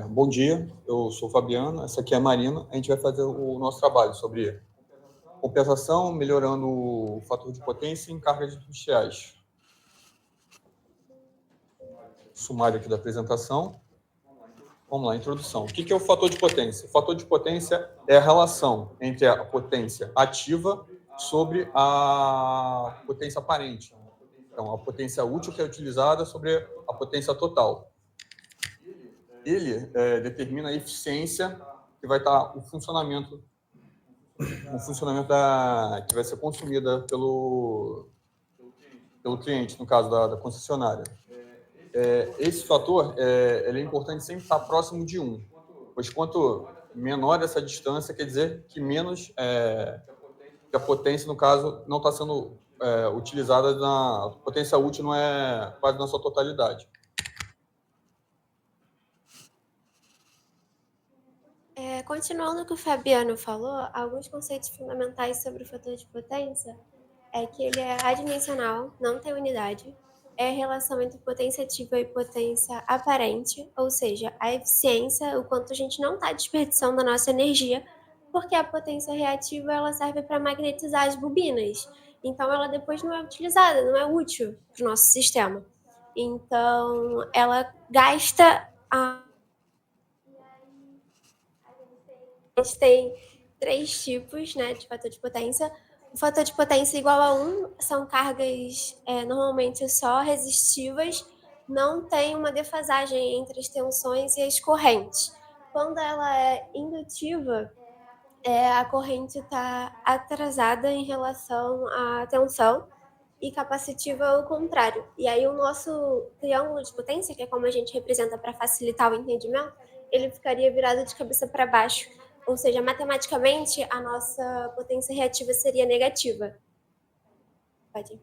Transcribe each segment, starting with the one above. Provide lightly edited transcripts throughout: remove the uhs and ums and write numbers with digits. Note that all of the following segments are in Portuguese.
Bom dia, eu sou o Fabiano, essa aqui é a Marina. A gente vai fazer o nosso trabalho sobre compensação, melhorando o fator de potência em cargas industriais. Sumário aqui da apresentação. Vamos lá, introdução. O que é o fator de potência? O fator de potência é a relação entre a potência ativa sobre a potência aparente. Então, a potência útil que é utilizada sobre a potência total. Ele determina a eficiência que vai estar o funcionamento que vai ser consumida pelo cliente, no caso da concessionária. Esse fator ele é importante sempre estar próximo de 1, pois quanto menor essa distância, quer dizer que menos que a potência, no caso, não está sendo utilizada, a potência útil não é quase na sua totalidade. Continuando o que o Fabiano falou, alguns conceitos fundamentais sobre o fator de potência é que ele é adimensional, não tem unidade, é a relação entre potência ativa e potência aparente, ou seja, a eficiência, o quanto a gente não está desperdiçando a nossa energia, porque a potência reativa ela serve para magnetizar as bobinas, então ela depois não é utilizada, não é útil para o nosso sistema. Então, ela gasta a gente tem 3 tipos, né, de fator de potência. O fator de potência igual a 1 são cargas normalmente só resistivas, não tem uma defasagem entre as tensões e as correntes. Quando ela é indutiva, a corrente está atrasada em relação à tensão, e capacitiva é o contrário. E aí o nosso triângulo de potência, que é como a gente representa para facilitar o entendimento, ele ficaria virado de cabeça para baixo. Ou seja, matematicamente, a nossa potência reativa seria negativa. Pode ir.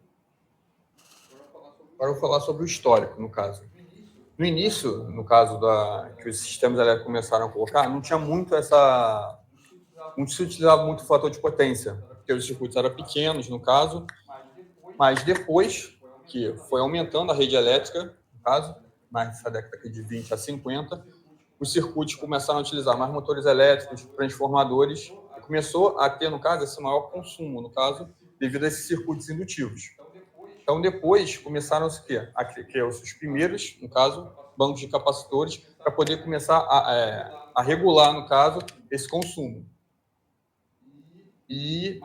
Agora eu vou falar sobre o histórico, no caso. No início, no caso que os sistemas elétricos começaram a colocar, não tinha muito não se utilizava muito o fator de potência, porque os circuitos eram pequenos, no caso, mas depois que foi aumentando a rede elétrica, no caso, mais nessa década de 20 a 50, os circuitos começaram a utilizar mais motores elétricos, transformadores, e começou a ter, no caso, esse maior consumo, no caso, devido a esses circuitos indutivos. Então, depois, começaram-se a criar os primeiros, no caso, bancos de capacitores, para poder começar a regular, no caso, esse consumo. E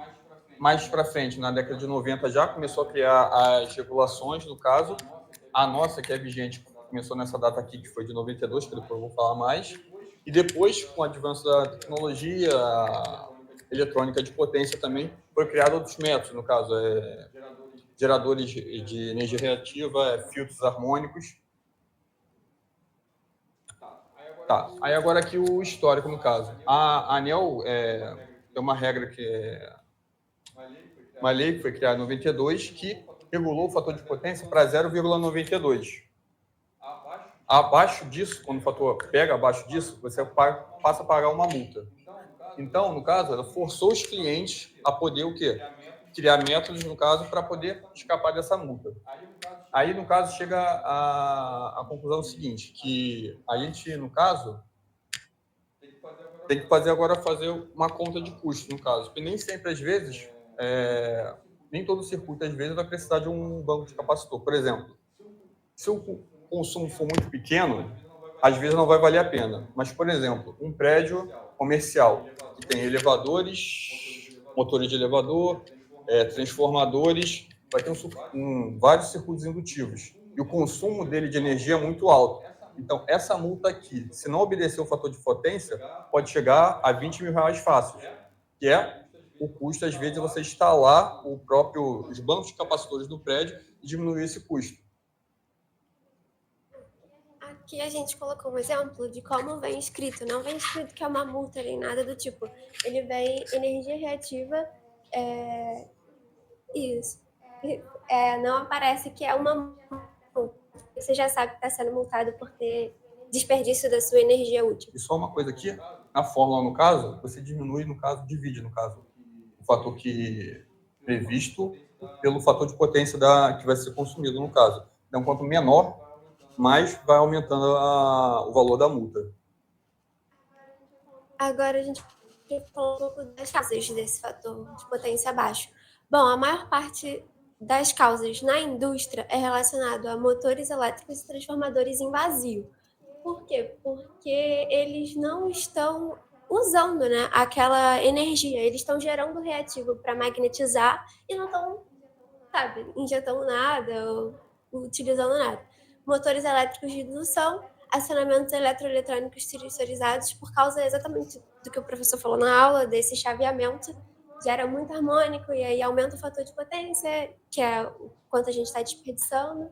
mais para frente, na década de 90, já começou a criar as regulações, no caso, a nossa, que é vigente, começou nessa data aqui, que foi de 92, que depois eu vou falar mais, e depois, com o avanço da tecnologia eletrônica de potência também, foi criado outros métodos, no caso, geradores de energia reativa, filtros harmônicos. Tá, aí agora aqui o histórico, no caso. A ANEEL tem uma regra que é uma lei que foi criada em 92 que regulou o fator de potência para 0,92. Abaixo disso, quando o fator pega abaixo disso, você passa a pagar uma multa. Então, no caso, ela forçou os clientes a poder o quê? Criar métodos, no caso, para poder escapar dessa multa. Aí, no caso, chega a conclusão seguinte, que a gente, no caso, tem que fazer uma conta de custo, no caso, porque nem sempre, às vezes, nem todo circuito, às vezes, vai precisar de um banco de capacitor. Por exemplo, se o consumo for muito pequeno, às vezes não vai valer a pena. Mas, por exemplo, um prédio comercial que tem elevadores, motores de elevador, transformadores, vai ter vários circuitos indutivos. E o consumo dele de energia é muito alto. Então, essa multa aqui, se não obedecer o fator de potência, pode chegar a R$ 20.000 fácil, que é o custo, às vezes, de você instalar os bancos de capacitores do prédio e diminuir esse custo. Aqui a gente colocou um exemplo de como vem escrito. Não vem escrito que é uma multa nem nada do tipo. Ele vem energia reativa, isso. Não aparece que é uma multa. Você já sabe que está sendo multado por ter desperdício da sua energia útil. E só uma coisa aqui, na fórmula, no caso, você diminui, no caso, divide, no caso, o fator que previsto pelo fator de potência que vai ser consumido, no caso. Então, quanto menor mais vai aumentando o valor da multa. Agora a gente vai falar um pouco das causas desse fator de potência baixo. Bom, a maior parte das causas na indústria é relacionado a motores elétricos e transformadores em vazio. Por quê? Porque eles não estão usando, né, aquela energia, eles estão gerando reativo para magnetizar e não estão, sabe, injetando nada ou utilizando nada. Motores elétricos de indução, acionamentos eletroeletrônicos sensorizados, por causa exatamente do que o professor falou na aula, desse chaveamento, gera muito harmônico e aí aumenta o fator de potência, que é o quanto a gente está desperdiçando,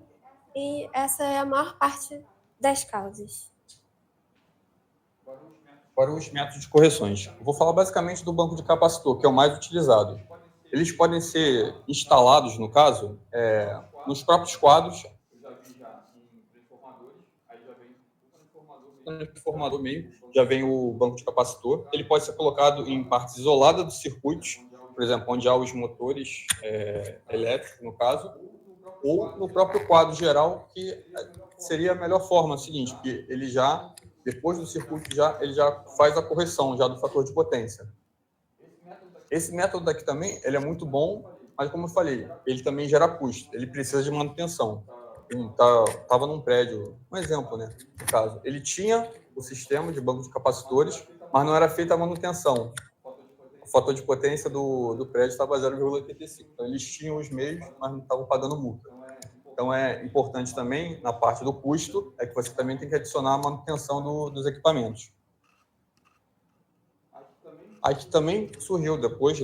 e essa é a maior parte das causas. Agora, os métodos de correções. Eu vou falar basicamente do banco de capacitor, que é o mais utilizado. Eles podem ser instalados, no caso, nos próprios quadros. No transformador meio, já vem o banco de capacitor. Ele pode ser colocado em partes isoladas dos circuitos, por exemplo, onde há os motores elétricos, no caso, ou no próprio quadro geral, que seria a melhor forma, é o seguinte, que ele já, depois do circuito, ele já faz a correção já do fator de potência. Esse método daqui também, ele é muito bom, mas como eu falei, ele também gera custo, ele precisa de manutenção. Estava num prédio, um exemplo, né? No caso, ele tinha o sistema de banco de capacitores, mas não era feita a manutenção. O fator de potência do prédio estava 0,85. Então, eles tinham os meios, mas não estavam pagando multa. Então, é importante também, na parte do custo, é que você também tem que adicionar a manutenção dos equipamentos. Aqui também surgiu depois,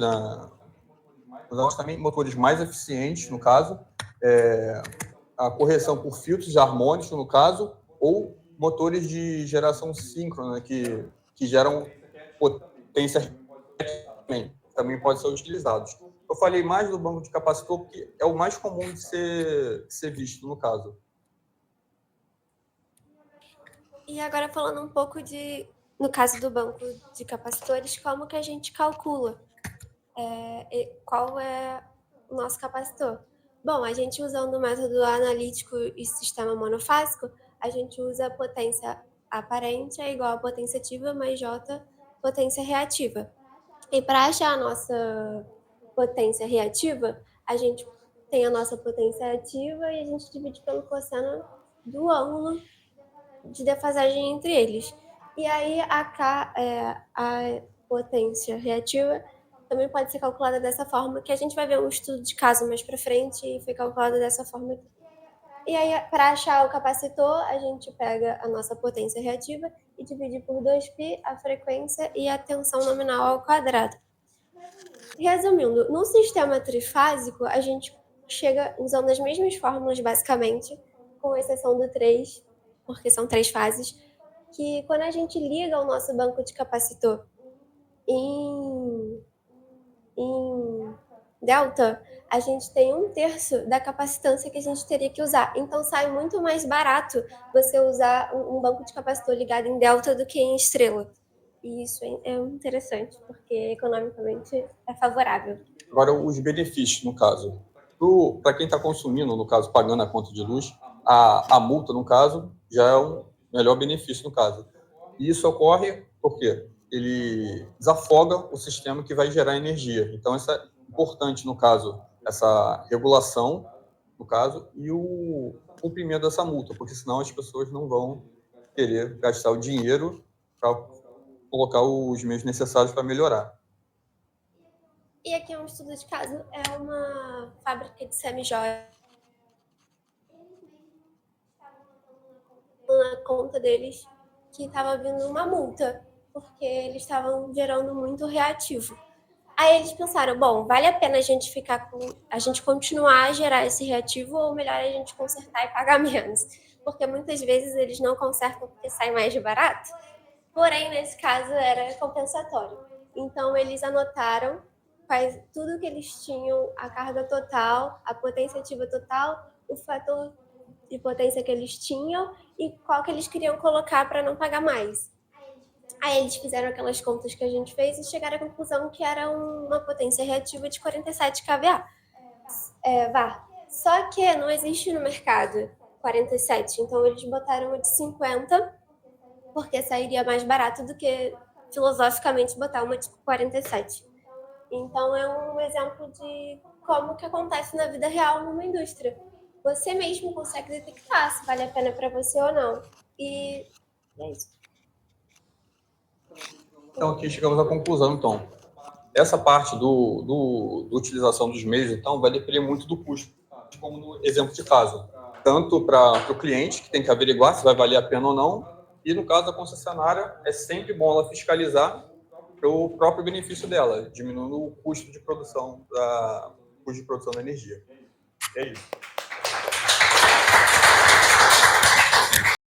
nós também motores mais eficientes, no caso, a correção por filtros harmônicos, no caso, ou motores de geração síncrona, que geram potência também podem ser utilizados. Eu falei mais do banco de capacitor porque é o mais comum de ser visto, no caso. E agora falando um pouco no caso do banco de capacitores, como que a gente calcula qual é o nosso capacitor? Bom, a gente usando o método analítico e sistema monofásico, a gente usa a potência aparente é igual a potência ativa mais J potência reativa. E para achar a nossa potência reativa, a gente tem a nossa potência ativa e a gente divide pelo cosseno do ângulo de defasagem entre eles. E aí a potência reativa também pode ser calculada dessa forma, que a gente vai ver um estudo de caso mais para frente e foi calculada dessa forma aqui. E aí, para achar o capacitor, a gente pega a nossa potência reativa e divide por 2π a frequência e a tensão nominal ao quadrado. Resumindo, no sistema trifásico, a gente chega usando as mesmas fórmulas, basicamente, com exceção do 3, porque são 3 fases, que quando a gente liga o nosso banco de capacitor em delta, a gente tem 1/3 da capacitância que a gente teria que usar. Então, sai muito mais barato você usar um banco de capacitor ligado em delta do que em estrela. E isso é interessante, porque economicamente é favorável. Agora, os benefícios, no caso. Para quem está consumindo, no caso, pagando a conta de luz, a multa, no caso, já é um melhor benefício, no caso. E isso ocorre porque ele desafoga o sistema que vai gerar energia. Então, isso é importante, no caso, essa regulação, no caso, e o cumprimento dessa multa, porque senão as pessoas não vão querer gastar o dinheiro para colocar os meios necessários para melhorar. E aqui é um estudo de caso, é uma fábrica de semijoias. Na conta deles que estava vindo uma multa, porque eles estavam gerando muito reativo. Aí eles pensaram, bom, vale a pena a gente continuar a gerar esse reativo ou melhor a gente consertar e pagar menos? Porque muitas vezes eles não consertam porque sai mais barato. Porém, nesse caso era compensatório. Então eles anotaram tudo que eles tinham, a carga total, a potência ativa total, o fator de potência que eles tinham e qual que eles queriam colocar para não pagar mais. Aí eles fizeram aquelas contas que a gente fez e chegaram à conclusão que era uma potência reativa de 47 kVA. VAR. Só que não existe no mercado 47. Então, eles botaram uma de 50, porque sairia mais barato do que, filosoficamente, botar uma de 47. Então, é um exemplo de como que acontece na vida real numa indústria. Você mesmo consegue detectar se vale a pena para você ou não. E é isso. Então, aqui chegamos à conclusão, então. Essa parte do utilização dos meios, então, vai depender muito do custo, como no exemplo de caso. Tanto para o cliente, que tem que averiguar se vai valer a pena ou não, e no caso da concessionária, é sempre bom ela fiscalizar para o próprio benefício dela, diminuindo o custo de produção da energia. É isso.